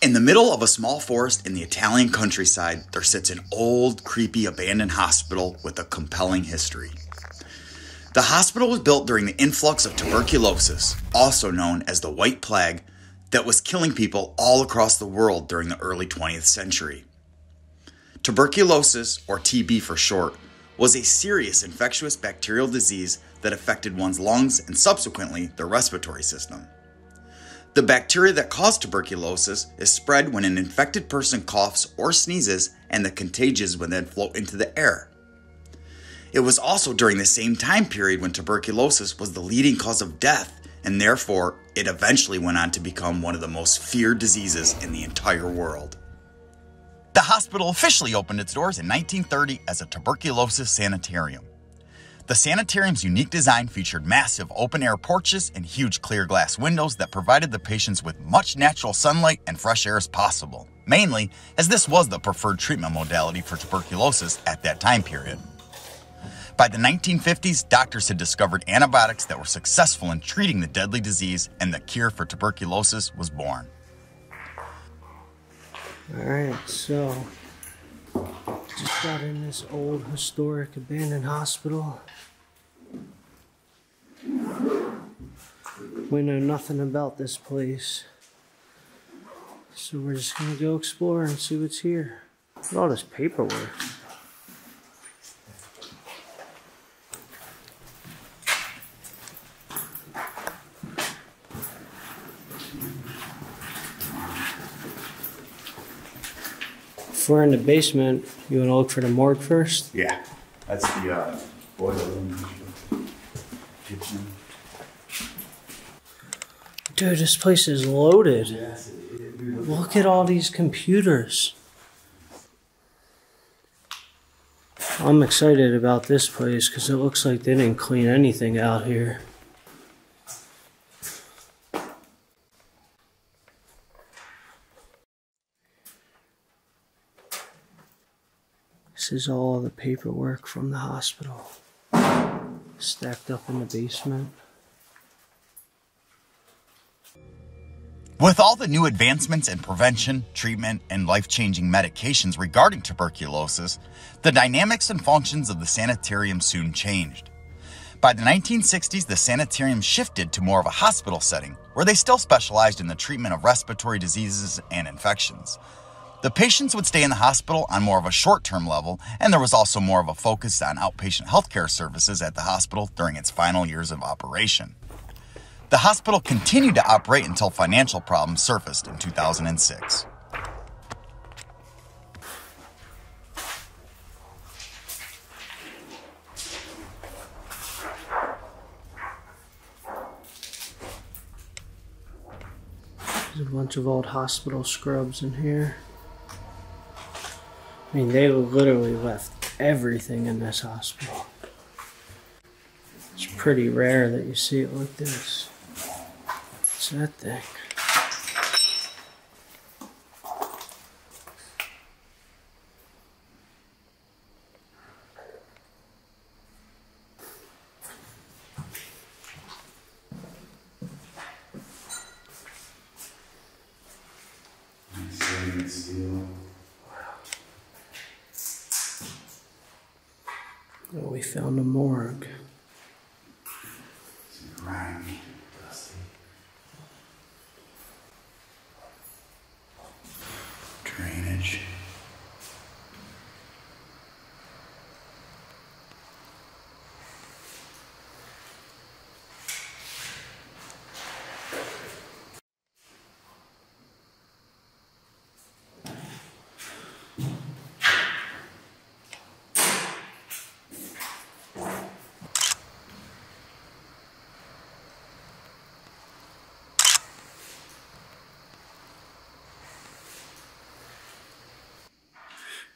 In the middle of a small forest in the Italian countryside, there sits an old, creepy, abandoned hospital with a compelling history. The hospital was built during the influx of tuberculosis, also known as the White Plague, that was killing people all across the world during the early 20th century. Tuberculosis, or TB for short, was a serious infectious bacterial disease that affected one's lungs and subsequently their respiratory system. The bacteria that cause tuberculosis is spread when an infected person coughs or sneezes, and the contagions would then float into the air. It was also during the same time period when tuberculosis was the leading cause of death, and therefore it eventually went on to become one of the most feared diseases in the entire world. The hospital officially opened its doors in 1930 as a tuberculosis sanitarium. The sanitarium's unique design featured massive open-air porches and huge clear glass windows that provided the patients with much natural sunlight and fresh air as possible, mainly as this was the preferred treatment modality for tuberculosis at that time period. By the 1950s, doctors had discovered antibiotics that were successful in treating the deadly disease, and the cure for tuberculosis was born. Alright, so just got in this old historic abandoned hospital. We know nothing about this place, so we're just gonna go explore and see what's here. Look at all this paperwork. If we're in the basement, you want to look for the morgue first? Yeah, that's the boiler room. Kitchen. Dude, this place is loaded. Yes, it is. Look at all these computers. I'm excited about this place because it looks like they didn't clean anything out here. This is all the paperwork from the hospital, stacked up in the basement. With all the new advancements in prevention, treatment, and life-changing medications regarding tuberculosis, the dynamics and functions of the sanitarium soon changed. By the 1960s, the sanitarium shifted to more of a hospital setting, where they still specialized in the treatment of respiratory diseases and infections. The patients would stay in the hospital on more of a short-term level, and there was also more of a focus on outpatient healthcare services at the hospital during its final years of operation. The hospital continued to operate until financial problems surfaced in 2006. There's a bunch of old hospital scrubs in here. I mean, they literally left everything in this hospital. It's pretty rare that you see it like this. What's that thing? Oh, we found a morgue. It's grimy, dusty. Drainage.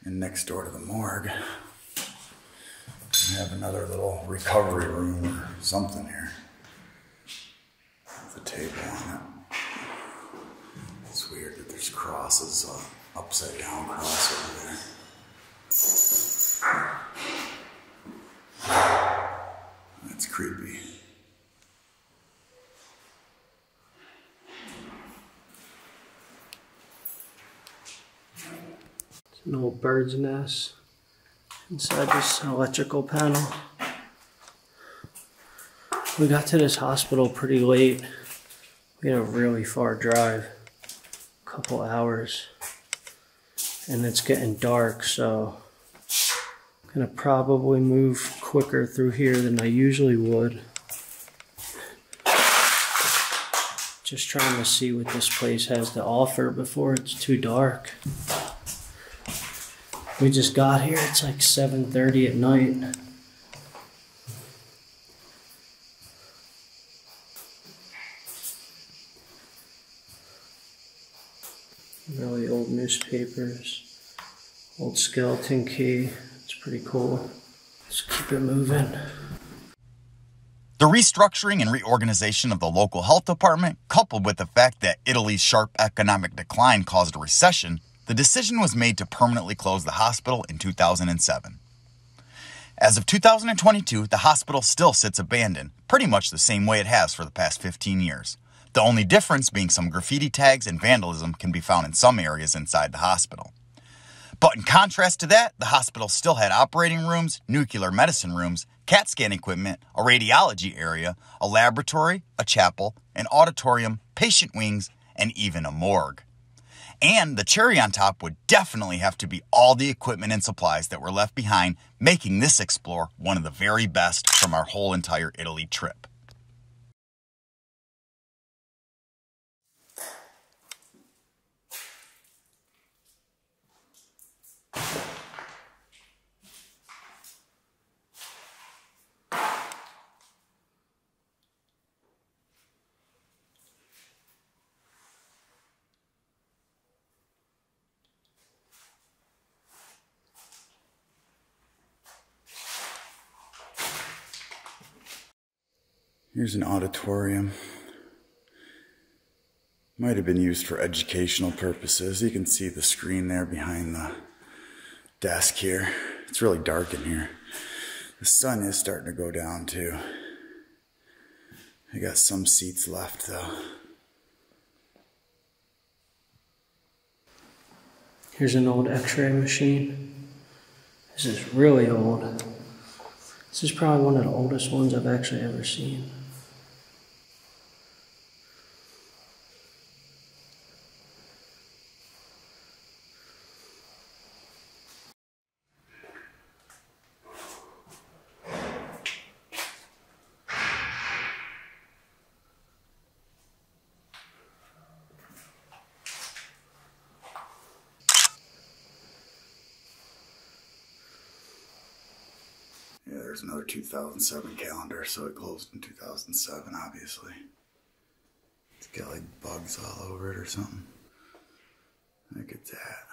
And next door to the morgue, we have another little recovery room or something here with a table on it. It's weird that there's crosses, upside down cross over there. That's creepy. An old bird's nest inside this electrical panel. We got to this hospital pretty late. We had a really far drive, a couple hours, and it's getting dark, so I'm gonna probably move quicker through here than I usually would. Just trying to see what this place has to offer before it's too dark. We just got here, it's like 7:30 at night. Really old newspapers, old skeleton key. It's pretty cool. Let's keep it moving. The restructuring and reorganization of the local health department, coupled with the fact that Italy's sharp economic decline caused a recession, the decision was made to permanently close the hospital in 2007. As of 2022, the hospital still sits abandoned, pretty much the same way it has for the past 15 years. The only difference being some graffiti tags and vandalism can be found in some areas inside the hospital. But in contrast to that, the hospital still had operating rooms, nuclear medicine rooms, CAT scan equipment, a radiology area, a laboratory, a chapel, an auditorium, patient wings, and even a morgue. And the cherry on top would definitely have to be all the equipment and supplies that were left behind, making this Explore one of the very best from our whole entire Italy trip. Here's an auditorium. Might have been used for educational purposes. You can see the screen there behind the desk here. It's really dark in here. The sun is starting to go down too. I got some seats left though. Here's an old x-ray machine. This is really old. This is probably one of the oldest ones I've actually ever seen. Yeah, there's another 2007 calendar, so it closed in 2007, obviously. It's got like bugs all over it or something. Look at that.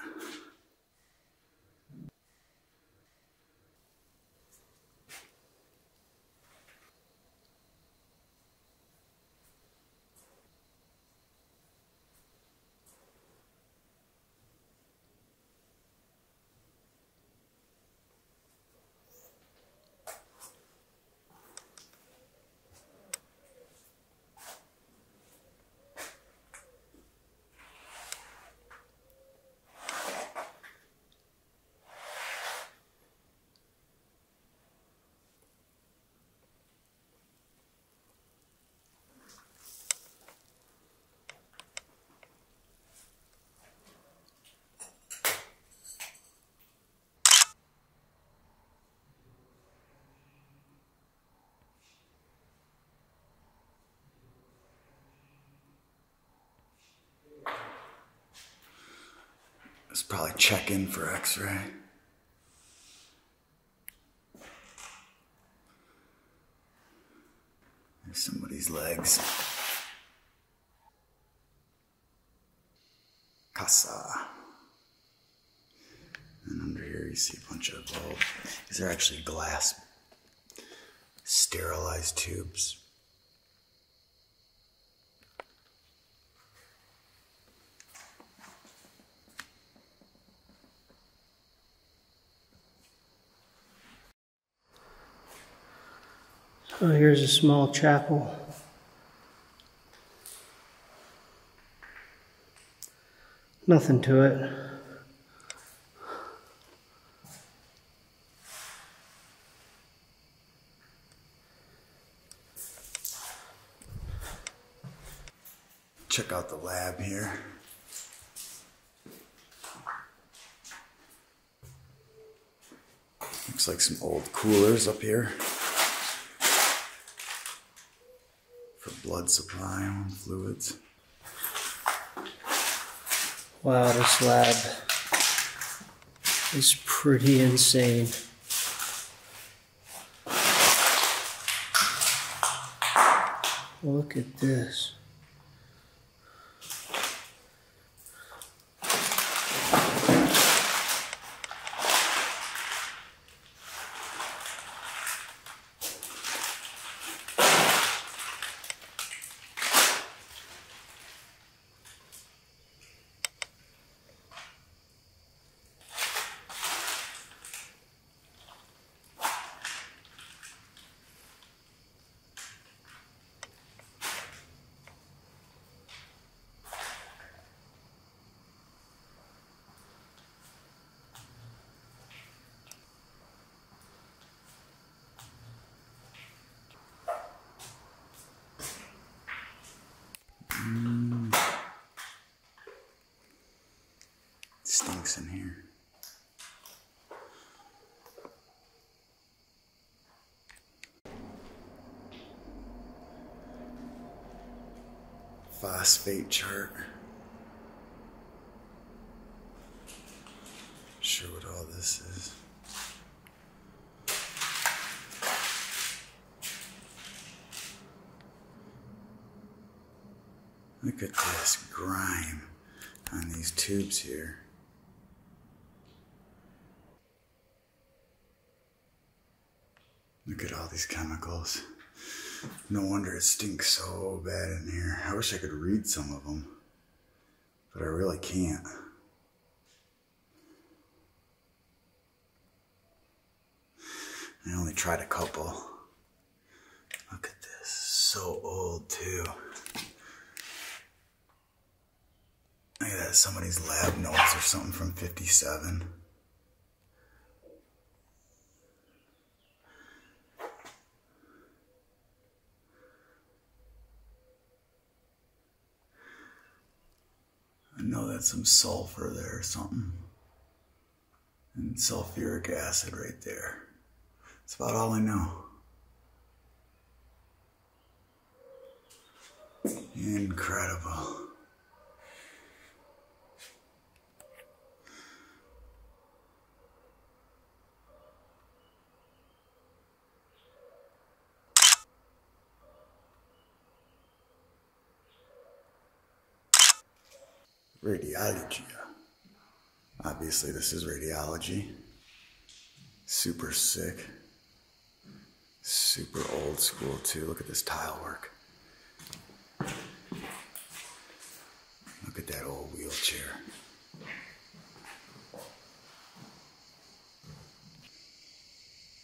Let's probably check in for x-ray. There's somebody's legs. Casa. And under here you see a bunch of bulbs. These are actually glass sterilized tubes. Oh, here's a small chapel. Nothing to it. here. Looks like some old coolers up here for blood supply and fluids. Wow, this lab is pretty insane. Look at this. Stinks in here. Phosphate chart. Sure what all this is. Look at this grime on these tubes here. Look at all these chemicals. No wonder it stinks so bad in here. I wish I could read some of them, but I really can't. I only tried a couple. Look at this, so old too. Look at that, somebody's lab notes or something from 57. I know that's some sulfur there or something. And sulfuric acid right there. That's about all I know. Incredible. Radiology. Obviously this is radiology. Super sick. Super old school too. Look at this tile work. Look at that old wheelchair.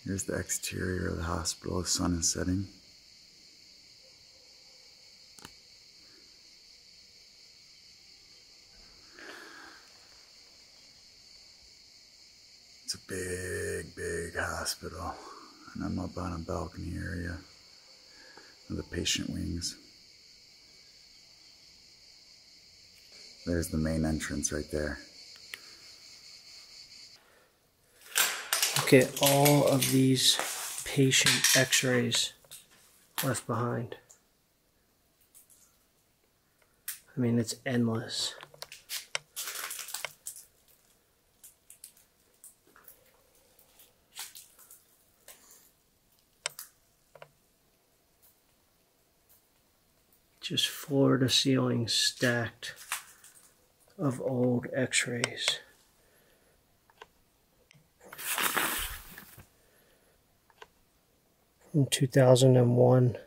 Here's the exterior of the hospital. The sun is setting. It's a big, big hospital, and I'm up on a balcony area of the patient wings. There's the main entrance right there. Look at all of these patient x-rays left behind. I mean, it's endless. Just floor to ceiling stacked of old x-rays. From 2001.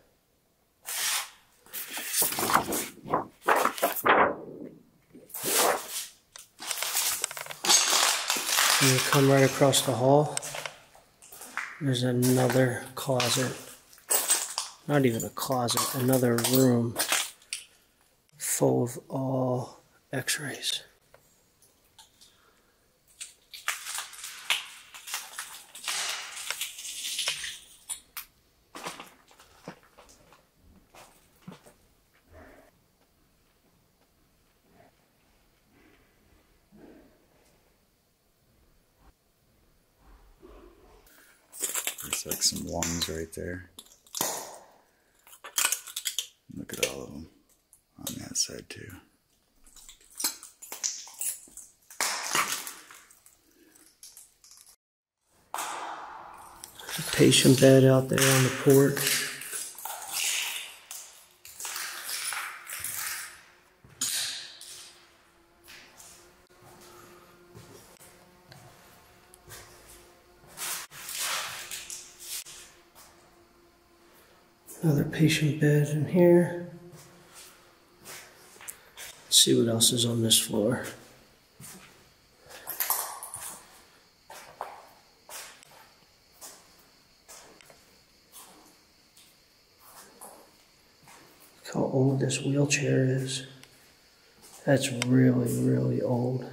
And you come right across the hall, there's another closet. Not even a closet, another room full of all x-rays. Looks like some lungs right there. Look at all of them on that side too. There's a patient bed out there on the porch. Another patient bed in here. Let's see what else is on this floor. Look how old this wheelchair is. That's really, really old.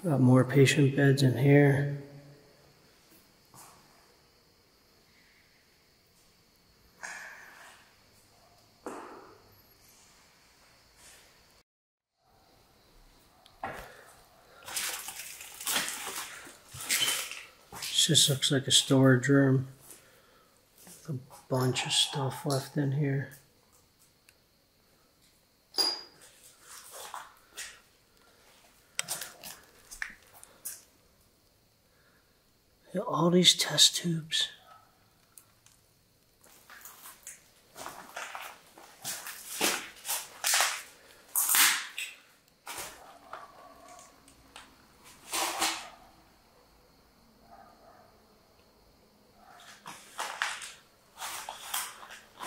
Got more patient beds in here. This just looks like a storage room with a bunch of stuff left in here. All these test tubes.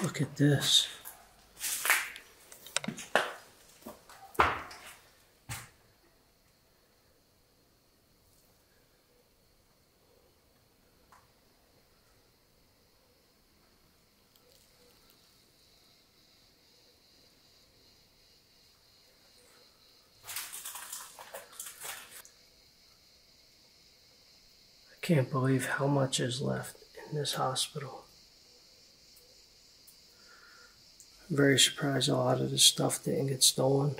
Look at this. I can't believe how much is left in this hospital. I'm very surprised a lot of this stuff didn't get stolen.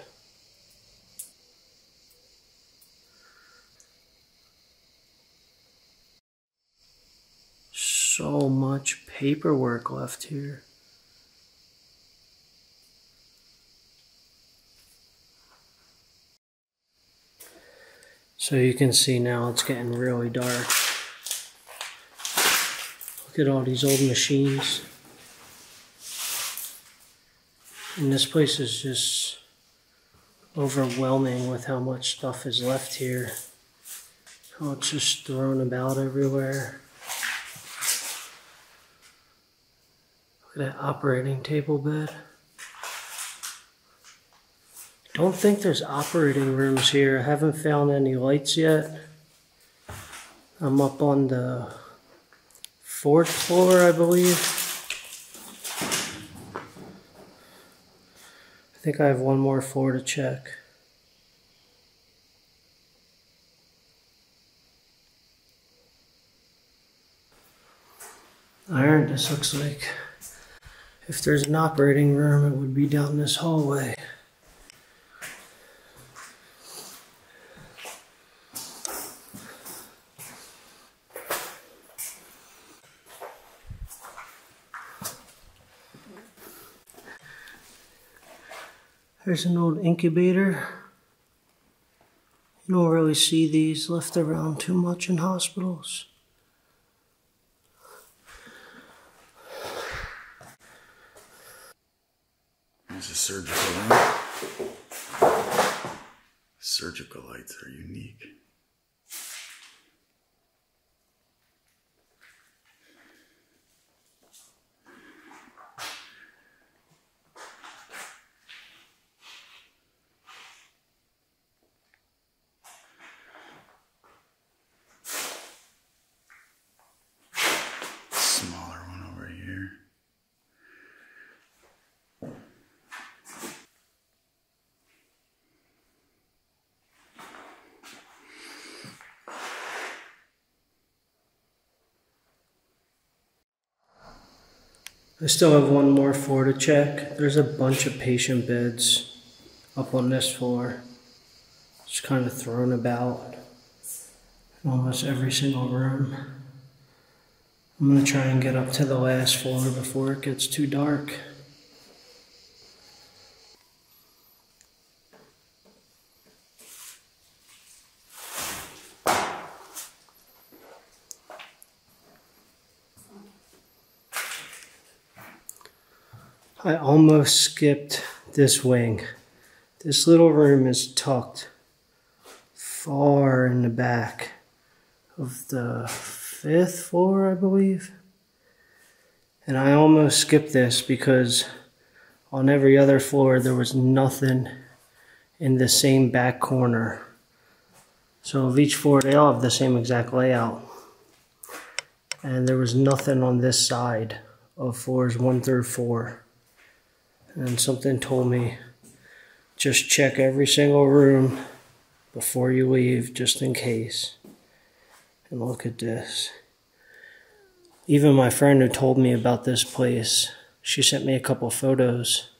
So much paperwork left here. So you can see now it's getting really dark. Look at all these old machines. And this place is just overwhelming with how much stuff is left here. How it's just thrown about everywhere. Look at that operating table bed. Don't think there's operating rooms here. I haven't found any lights yet. I'm up on the 4th floor, I believe. I think I have one more floor to check. Iron, this looks like if there's an operating room, it would be down this hallway. There's an old incubator. You don't really see these left around too much in hospitals. There's a surgical room. Surgical lights are unique. Smaller one over here. I still have one more floor to check. There's a bunch of patient beds up on this floor. Just kind of thrown about in almost every single room. I'm going to try and get up to the last floor before it gets too dark. I almost skipped this wing. This little room is tucked far in the back of the 5th floor, I believe. And I almost skipped this because on every other floor there was nothing in the same back corner. So of each floor they all have the same exact layout. And there was nothing on this side of floors 1 through 4. And something told me, just check every single room before you leave, just in case. And look at this. Even my friend who told me about this place, she sent me a couple photos.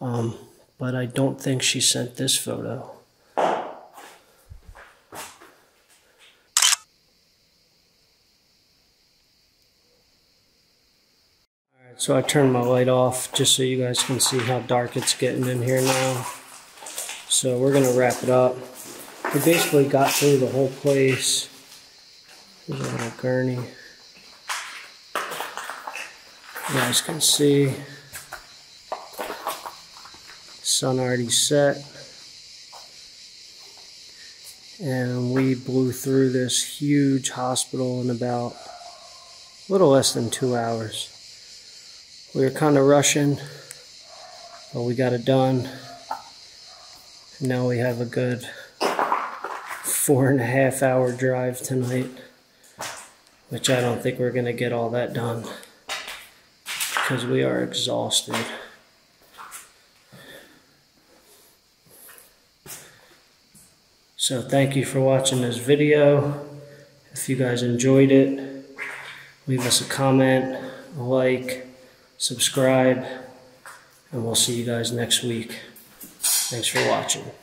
But I don't think she sent this photo. So I turned my light off just so you guys can see how dark it's getting in here now. So we're going to wrap it up. We basically got through the whole place. There's a little gurney. You guys can see. Sun already set. And we blew through this huge hospital in about a little less than 2 hours. We were kind of rushing, but we got it done. And now we have a good 4.5 hour drive tonight, which I don't think we're going to get all that done because we are exhausted. So thank you for watching this video. If you guys enjoyed it, leave us a comment, a like, subscribe, and we'll see you guys next week. Thanks for watching.